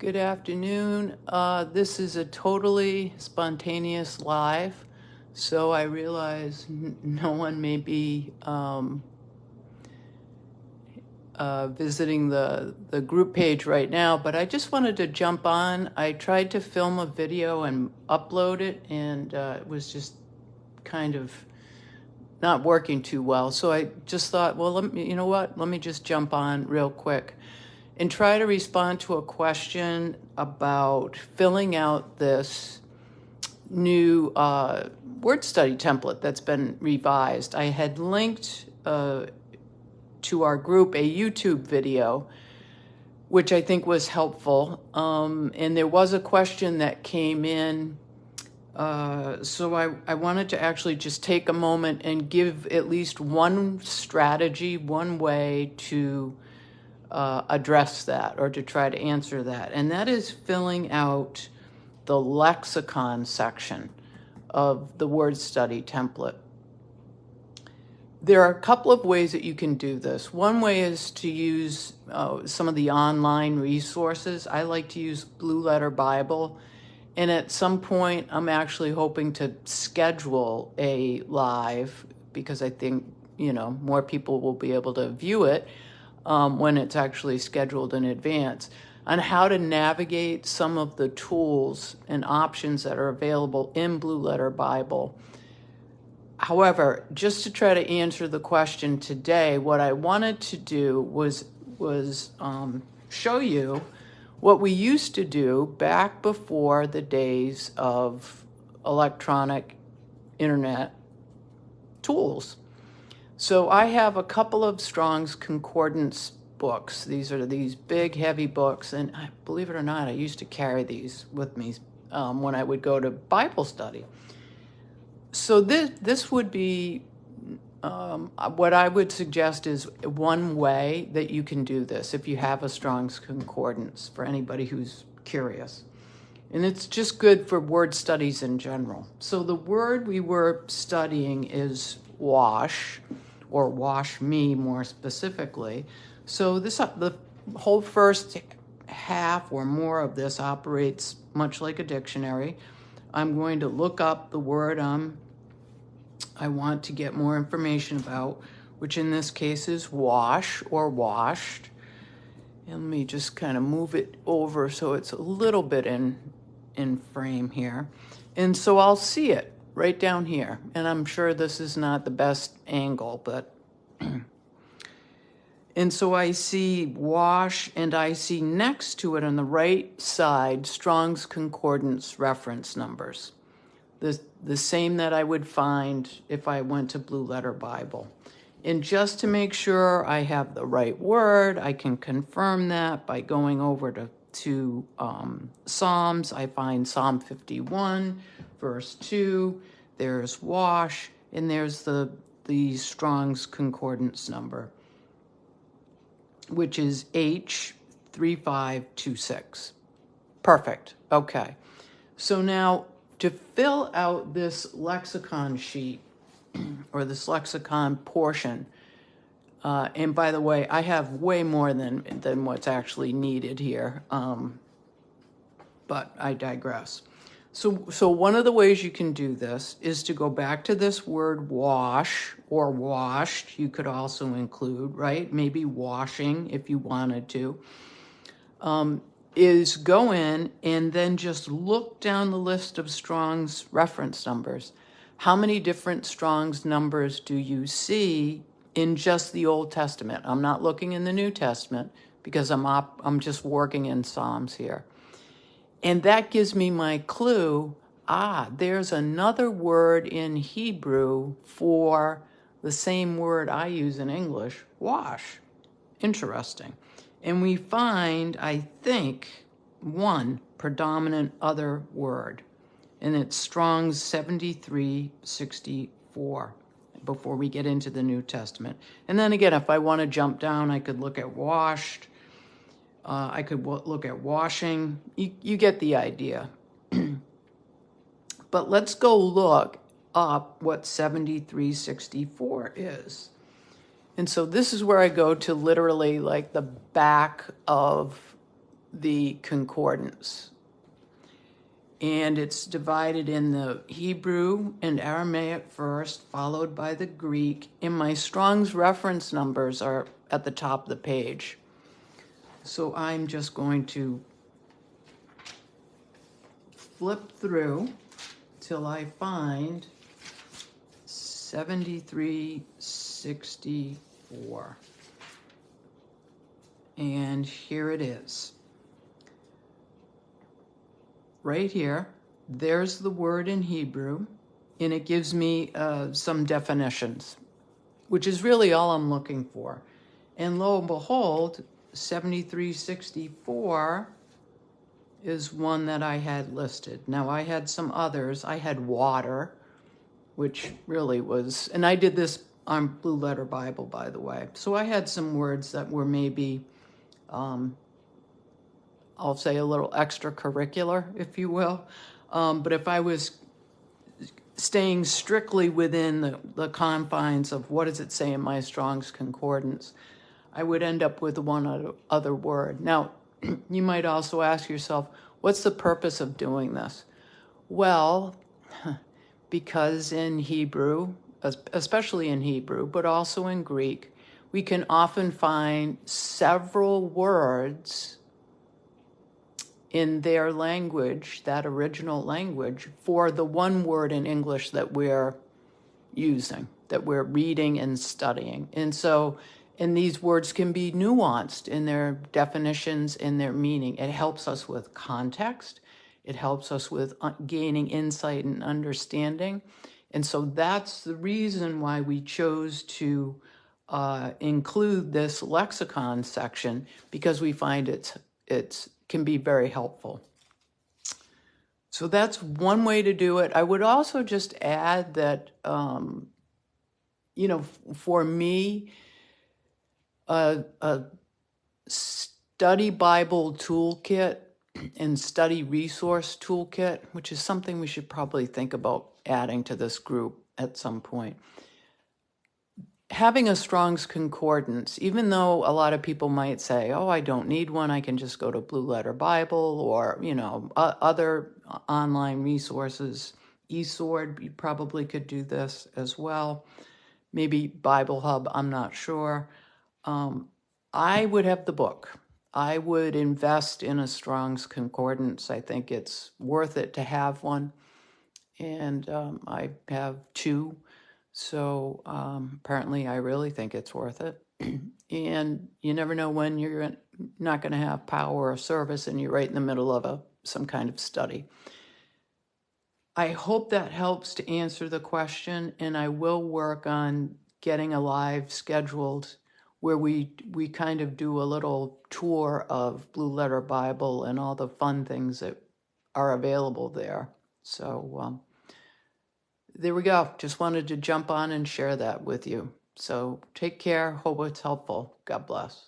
Good afternoon. This is a totally spontaneous live, so I realize no one may be visiting the group page right now, but I just wanted to jump on. I tried to film a video and upload it, and it was just kind of not working too well. So I just thought, well, you know what? Let me just jump on real quick and try to respond to a question about filling out this new word study template that's been revised. I had linked to our group a YouTube video, which I think was helpful. And there was a question that came in. So I wanted to actually just take a moment and give at least one strategy, one way to address that or to try to answer that. And that is filling out the lexicon section of the word study template. There are a couple of ways that you can do this. One way is to use some of the online resources. I like to use Blue Letter Bible. And at some point, I'm actually hoping to schedule a live because I think, more people will be able to view it when it's actually scheduled in advance, on how to navigate some of the tools and options that are available in Blue Letter Bible. However, just to try to answer the question today, what I wanted to do was show you what we used to do back before the days of electronic internet tools. So I have a couple of Strong's Concordance books. These are these big, heavy books, and believe it or not, I used to carry these with me when I would go to Bible study. So this would be what I would suggest is one way that you can do this if you have a Strong's Concordance, for anybody who's curious. And it's just good for word studies in general. So the word we were studying is wash, or wash me more specifically. So the whole first half or more of this operates much like a dictionary. I'm going to look up the word I want to get more information about, which in this case is wash or washed. And let me just kind of move it over so it's a little bit in frame here. And so I'll see it right down here. And I'm sure this is not the best angle, but and so I see wash, and I see next to it on the right side Strong's Concordance reference numbers. The same that I would find if I went to Blue Letter Bible. And just to make sure I have the right word, I can confirm that by going over to Psalms. I find Psalm 51, verse 2. There's wash, and there's the Strong's Concordance number, which is H3526. Perfect. Okay. So now, to fill out this lexicon sheet, or this lexicon portion, and by the way, I have way more than what's actually needed here, but I digress. So one of the ways you can do this is to go back to this word wash, or washed, you could also include, right? Maybe washing if you wanted to. Is go in and then just look down the list of Strong's reference numbers. How many different Strong's numbers do you see in just the Old Testament? I'm not looking in the New Testament because I'm just working in Psalms here. And that gives me my clue. There's another word in Hebrew for the same word I use in English, wash. Interesting. And we find, I think, one predominant other word, and it's Strong's 7364, before we get into the New Testament. And then again, if I want to jump down, I could look at washed. I could look at washing. You get the idea. But let's go look up what 7364 is. And so this is where I go to literally like the back of the concordance. And it's divided in the Hebrew and Aramaic first, followed by the Greek. And my Strong's reference numbers are at the top of the page. So I'm just going to flip through till I find 7364. And here it is. Right here, there's the word in Hebrew, and it gives me some definitions, which is really all I'm looking for. And lo and behold, 7364 is one that I had listed. Now, I had some others. I had water, which really was, and I did this on Blue Letter Bible, by the way. So I had some words that were maybe, I'll say a little extracurricular, if you will. But if I was staying strictly within the confines of what does it say in my Strong's Concordance, I would end up with one other word. Now, you might also ask yourself, what's the purpose of doing this? Well, because in Hebrew, especially in Hebrew, but also in Greek, we can often find several words in their language, that original language, for the one word in English that we're using, that we're reading and studying. And these words can be nuanced in their definitions, in their meaning. It helps us with context. It helps us with gaining insight and understanding. And so that's the reason why we chose to include this lexicon section, because we find it can be very helpful. So that's one way to do it. I would also just add that, for me, a study Bible toolkit and study resource toolkit, which is something we should probably think about adding to this group at some point. Having a Strong's Concordance, even though a lot of people might say, oh, I don't need one, I can just go to Blue Letter Bible or, other online resources. eSword, you probably could do this as well. Maybe Bible Hub, I'm not sure. I would have the book. I would invest in a Strong's Concordance. I think it's worth it to have one. And I have two. So apparently I really think it's worth it. And you never know when you're not going to have power or service and you're right in the middle of some kind of study. I hope that helps to answer the question, and I will work on getting a live scheduled where we kind of do a little tour of Blue Letter Bible and all the fun things that are available there. So there we go. Just wanted to jump on and share that with you. So take care. Hope it's helpful. God bless.